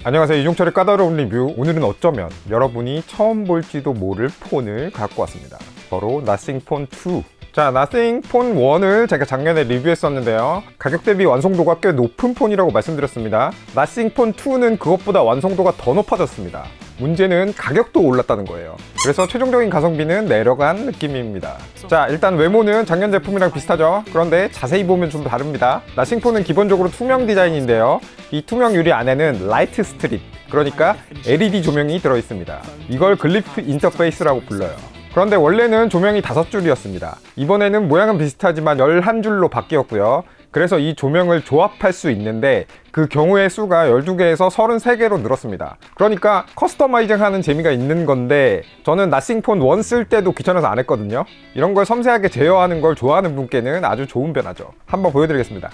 안녕하세요. 이종철의 까다로운 리뷰. 오늘은 어쩌면 여러분이 처음 볼지도 모를 폰을 갖고 왔습니다. 바로 나싱 폰 2. 자, 나싱 폰 1을 제가 작년에 리뷰했었는데요. 가격 대비 완성도가 꽤 높은 폰이라고 말씀드렸습니다. 나싱 폰 2는 그것보다 완성도가 더 높아졌습니다. 문제는 가격도 올랐다는 거예요. 그래서 최종적인 가성비는 내려간 느낌입니다. 자, 일단 외모는 작년 제품이랑 비슷하죠. 그런데 자세히 보면 좀 다릅니다. 나싱폰은 기본적으로 투명 디자인인데요. 이 투명 유리 안에는 라이트 스트립, 그러니까 LED 조명이 들어있습니다. 이걸 글리프 인터페이스라고 불러요. 그런데 원래는 조명이 5줄이었습니다. 이번에는 모양은 비슷하지만 11줄로 바뀌었고요. 그래서 이 조명을 조합할 수 있는데 그 경우의 수가 12개에서 33개로 늘었습니다. 그러니까 커스터마이징 하는 재미가 있는 건데 저는 나싱폰 1 쓸 때도 귀찮아서 안 했거든요. 이런 걸 섬세하게 제어하는 걸 좋아하는 분께는 아주 좋은 변화죠. 한번 보여드리겠습니다.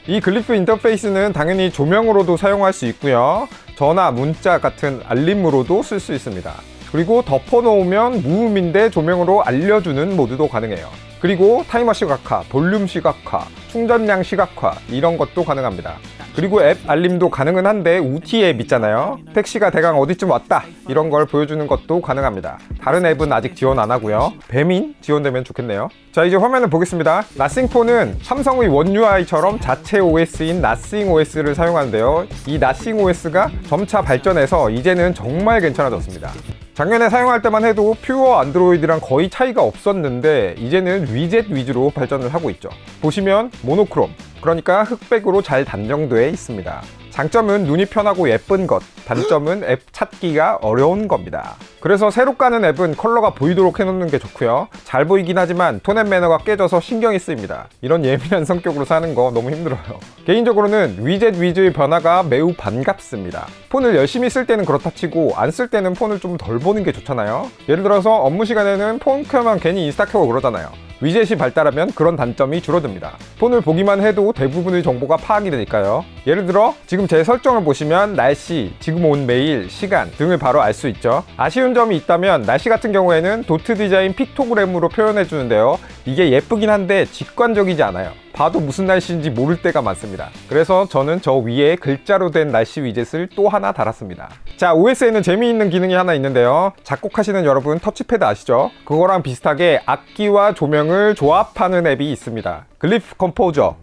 이 글리프 인터페이스는 당연히 조명으로도 사용할 수 있고요. 전화, 문자 같은 알림으로도 쓸 수 있습니다. 그리고 덮어놓으면 무음인데 조명으로 알려주는 모드도 가능해요. 그리고 타이머 시각화, 볼륨 시각화, 충전량 시각화 이런 것도 가능합니다. 그리고 앱 알림도 가능은 한데 우티 앱 있잖아요. 택시가 대강 어디쯤 왔다 이런 걸 보여주는 것도 가능합니다. 다른 앱은 아직 지원 안 하고요. 배민 지원되면 좋겠네요. 자, 이제 화면을 보겠습니다. 나싱폰은 삼성의 원 UI처럼 자체 OS인 나싱 OS를 사용하는데요. 이 나싱 OS가 점차 발전해서 이제는 정말 괜찮아졌습니다. 작년에 사용할 때만 해도 퓨어 안드로이드랑 거의 차이가 없었는데 이제는 위젯 위주로 발전을 하고 있죠. 보시면 모노크롬, 그러니까 흑백으로 잘 단정되어 있습니다. 장점은 눈이 편하고 예쁜 것, 단점은 앱 찾기가 어려운 겁니다. 그래서 새로 까는 앱은 컬러가 보이도록 해놓는 게 좋고요. 잘 보이긴 하지만 톤 앤 매너가 깨져서 신경이 쓰입니다. 이런 예민한 성격으로 사는 거 너무 힘들어요. 개인적으로는 위젯 위주의 변화가 매우 반갑습니다. 폰을 열심히 쓸 때는 그렇다 치고 안 쓸 때는 폰을 좀 덜 보는 게 좋잖아요. 예를 들어서 업무 시간에는 폰 켜면 괜히 인스타 켜고 그러잖아요. 위젯이 발달하면 그런 단점이 줄어듭니다. 폰을 보기만 해도 대부분의 정보가 파악이 되니까요. 예를 들어 지금 제 설정을 보시면 날씨, 지금 온 메일, 시간 등을 바로 알 수 있죠. 아쉬운 점이 있다면 날씨 같은 경우에는 도트 디자인 픽토그램으로 표현해 주는데요. 이게 예쁘긴 한데 직관적이지 않아요. 봐도 무슨 날씨인지 모를 때가 많습니다. 그래서 저는 저 위에 글자로 된 날씨 위젯을 또 하나 달았습니다. 자, OS에는 재미있는 기능이 하나 있는데요. 작곡하시는 여러분 터치패드 아시죠? 그거랑 비슷하게 악기와 조명을 조합하는 앱이 있습니다. 글리프 컴포저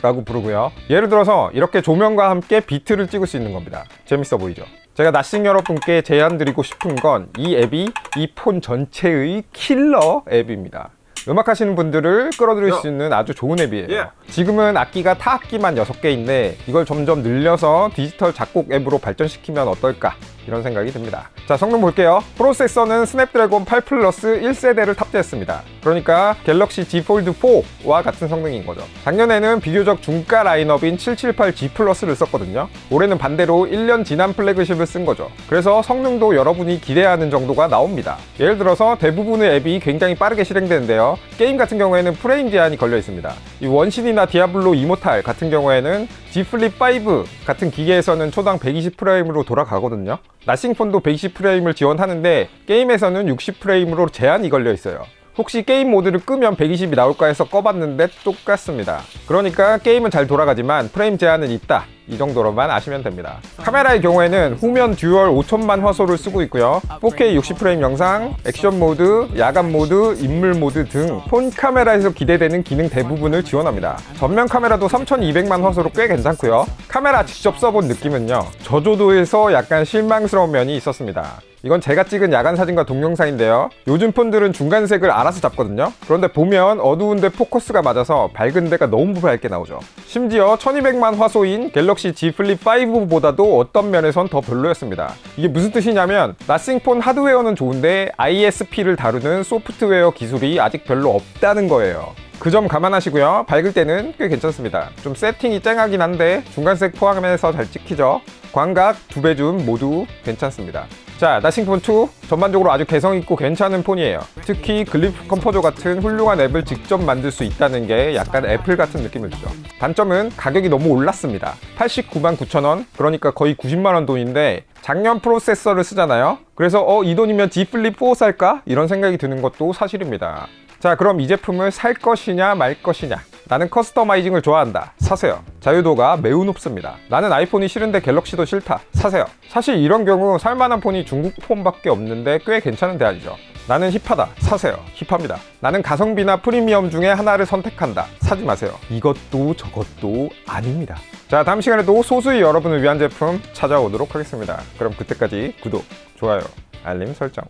라고 부르고요. 예를 들어서 이렇게 조명과 함께 비트를 찍을 수 있는 겁니다. 재밌어 보이죠? 제가 나싱 여러분께 제안드리고 싶은 건 이 앱이 이 폰 전체의 킬러 앱입니다. 음악 하시는 분들을 끌어들일 수 있는 아주 좋은 앱이에요. 지금은 악기가 타악기만 6개인데 이걸 점점 늘려서 디지털 작곡 앱으로 발전시키면 어떨까 이런 생각이 듭니다. 자, 성능 볼게요. 프로세서는 스냅드래곤 8 플러스 1세대를 탑재했습니다. 그러니까 갤럭시 Z 폴드 4와 같은 성능인 거죠. 작년에는 비교적 중가 라인업인 778G 플러스를 썼거든요. 올해는 반대로 1년 지난 플래그십을 쓴 거죠. 그래서 성능도 여러분이 기대하는 정도가 나옵니다. 예를 들어서 대부분의 앱이 굉장히 빠르게 실행되는데요. 게임 같은 경우에는 프레임 제한이 걸려 있습니다. 이 원신이나 디아블로 이모탈 같은 경우에는 Z 플립 5 같은 기계에서는 초당 120프레임으로 돌아가거든요. 나싱폰도 120프레임을 지원하는데 게임에서는 60프레임으로 제한이 걸려 있어요. 혹시 게임 모드를 끄면 120이 나올까 해서 꺼봤는데 똑같습니다. 그러니까 게임은 잘 돌아가지만 프레임 제한은 있다. 이 정도로만 아시면 됩니다. 카메라의 경우에는 후면 듀얼 5000만 화소를 쓰고 있고요. 4K 60프레임 영상, 액션 모드, 야간 모드, 인물 모드 등 폰 카메라에서 기대되는 기능 대부분을 지원합니다. 전면 카메라도 3200만 화소로 꽤 괜찮고요. 카메라 직접 써본 느낌은요, 저조도에서 약간 실망스러운 면이 있었습니다. 이건 제가 찍은 야간 사진과 동영상인데요. 요즘 폰들은 중간색을 알아서 잡거든요. 그런데 보면 어두운데 포커스가 맞아서 밝은 데가 너무 밝게 나오죠. 심지어 1200만 화소인 갤럭시 Z 플립 5보다도 어떤 면에선 더 별로였습니다. 이게 무슨 뜻이냐면 나싱폰 하드웨어는 좋은데 ISP를 다루는 소프트웨어 기술이 아직 별로 없다는 거예요. 그 점 감안하시고요. 밝을 때는 꽤 괜찮습니다. 좀 세팅이 쨍하긴 한데 중간색 포함해서 잘 찍히죠. 광각, 두배 줌 모두 괜찮습니다. 자, 나싱폰2 전반적으로 아주 개성있고 괜찮은 폰이에요. 특히 글리프 컴포저 같은 훌륭한 앱을 직접 만들 수 있다는 게 약간 애플 같은 느낌을 주죠. 단점은 가격이 너무 올랐습니다. 899,000원, 그러니까 거의 90만원 돈인데 작년 프로세서를 쓰잖아요. 그래서 이 돈이면 D 플립 4 살까? 이런 생각이 드는 것도 사실입니다. 자, 그럼 이 제품을 살 것이냐 말 것이냐. 나는 커스터마이징을 좋아한다. 사세요. 자유도가 매우 높습니다. 나는 아이폰이 싫은데 갤럭시도 싫다. 사세요. 사실 이런 경우 살만한 폰이 중국 폰밖에 없는데 꽤 괜찮은 대안이죠. 나는 힙하다. 사세요. 힙합니다. 나는 가성비나 프리미엄 중에 하나를 선택한다. 사지 마세요. 이것도 저것도 아닙니다. 자, 다음 시간에도 소수의 여러분을 위한 제품 찾아오도록 하겠습니다. 그럼 그때까지 구독, 좋아요, 알림 설정.